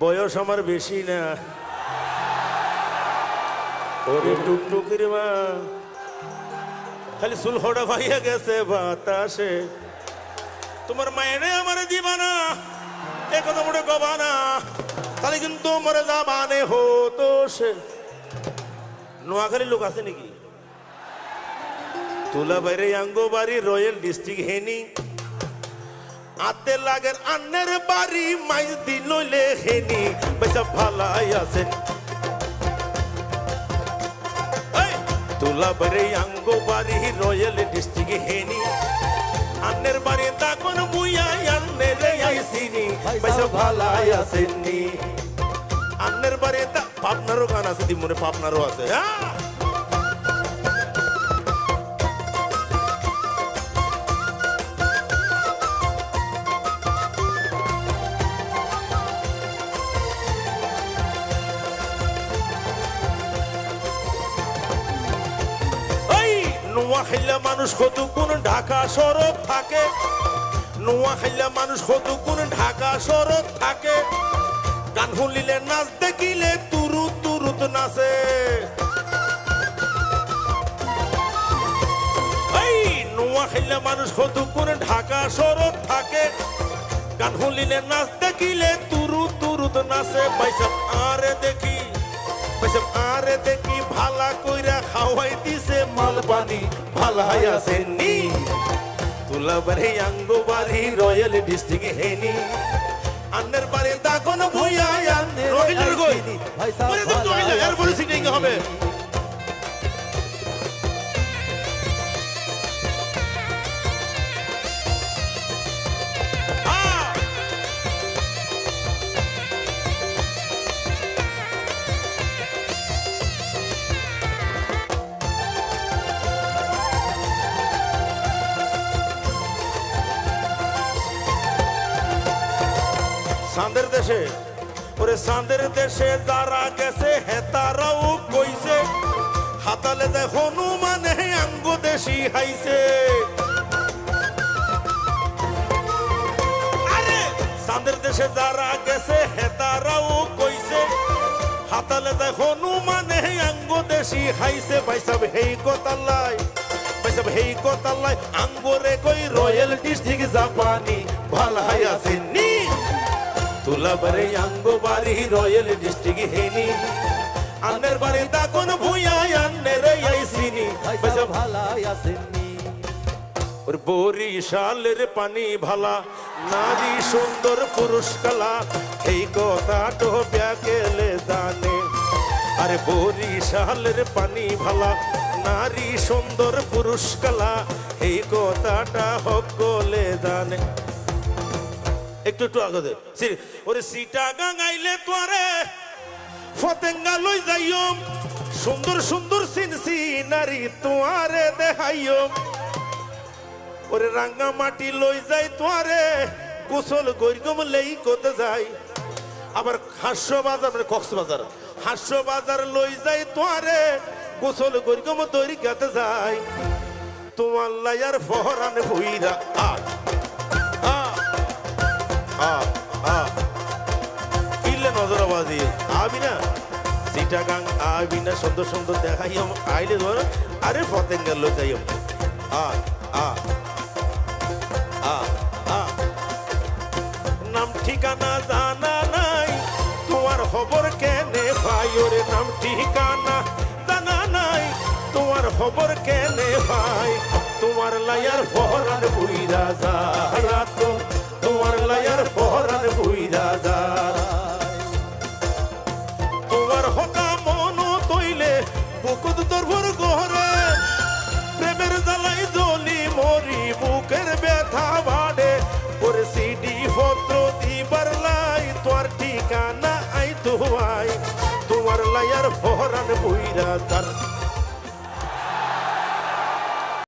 বয়স আমার বেশি না। ওরে টুকটুকির মা খালি সুলহটা ভাইয়া গেছে বাতাসে। তোমার মায়েরে আমার দিবানা এ কথা মোটে কবানা, তাহলে কিন্তু মরে যাবানে হতো সে। নোয়াখালীর লোক আছে নাকি? তুলা বাইরে আঙ্গো বাড়ি রয়্যাল ডিস্ট্রিক্ট হেনি আতে লাগের আন্নের বাড়ি মাইজ দিন লইলে হেনি পয়সা ভালাই আছেন। তুলা বাইরে আঙ্গো বাড়ি রয়্যাল ডিস্ট্রিক্ট হেনি আন্নের বাড়ি তখন মুইয়া আন্নের আইসিনি পয়সা ভালাই আছেননি। আন্নের বাড়ি পাবনারও গান আছে, দিমনে পাবনারও আছে। হ্যাঁ নোয়াখাইলা মানুষ কতক্ষণ ঢাকা শরৎ থাকে, নোয়াখাইলা মানুষ কতক্ষণ ঢাকা শরৎ থাকে। গান শুনিলে নাচ দেখিলে তুরুত তুরুত নাচে। এই নোয়াখাইলা মানুষ কতক্ষণ ঢাকা শরৎ থাকে, গান শুনিলে নাচ দেখিলে তুরুত তুরুত নাচে। পাইসাব আরে দেখি পাইসাব আরে দেখি ভালা কইরা খাওয়াই দিছে মাল পানি ভালাই আসেনি। তুলা বাড়ি আঙ্গো বাড়ি রয়্যাল ডিস্ট্রিক্ট হেনি আন্নের বাড়ি তখন ভুইয়া রহিলের গই এর বলে সিটিং হবে। চাঁদের দেশে ওরে চাঁদের দেশে যারা গেছে হেতারাও কইছে হাতালে যায় হনুমান হে আঙ্গ দেশি হাইছে। আরে চাঁদের দেশে যারা গেছে হেতারাও কইছে হাতালে যায় হনুমান হে আঙ্গ দেশি হাইছে। ভাইসাব হেই কথাল্লাই ভাইসাব হেই কথাল্লাই আঙ্গরে কই রয়্যাল ডিস্ট্রিক্ট জাপানি ভালাই আসেনি। তুলা বাড়ি আঙ্গো বাড়ি রয়্যাল ডিস্ট্রিক্ট হেনি আন্নের বাড়ি তখন ভুইয়া আন্নের আইসিনি পয়সা ভালাই আসেনি। ওর বরিশালের পানি ভালা নারী সুন্দর পুরুষ কালা এই কথা তো ব্যাকেলে জানে। আরে বরিশালের পানি ভালা নারী সুন্দর পুরুষ কালা এই কথাটা সকলে জানে। একটু একটু আগে দে ওরে সিটা গাঙাইলে তোরে ফতেঙ্গা লই যাইও সুন্দর সুন্দর সিনসি নারী তোয়ারে দেখাইও। ওরে রাঙ্গা মাটি লই যাই তোরে গোসল গরিগম লেই কোতে যাই। আবার হাস্য বাজার মানে কক্সবাজার হাস্য বাজার লই যাই তোরে গোসল গরিগম তৈরি গাতে যাই। তোমার লাইয়ার ফহরান ভুইরা কিলে নজরাবাজি আবি না চিটাগাং আবি না সুন্দর সুন্দর দেখাই আইলে ধর। আরে ফতেঙ্গা লো যাই নাম ঠিকানা জানা নাই তোমার খবর কেনে ভাই। ওরে নাম ঠিকানা জানা নাই তোমার খবর কেনে ভাই। তোমার লাইয়ার ফহরান বুইরা যায় তো তোমার লাইয়ার ফহরান বুইরা যায়। তোমার হকা মন তৈলে বুকুত তোর গহরে প্রেমের জ্বালাই জ্বলি মরি বুকের ব্যথা বাড়ে। ওরে সিডি পত্র দিবার লাই তোর ঠিকানা আই তো আই তোমার লাইয়ার ফহরান বুইরা যার।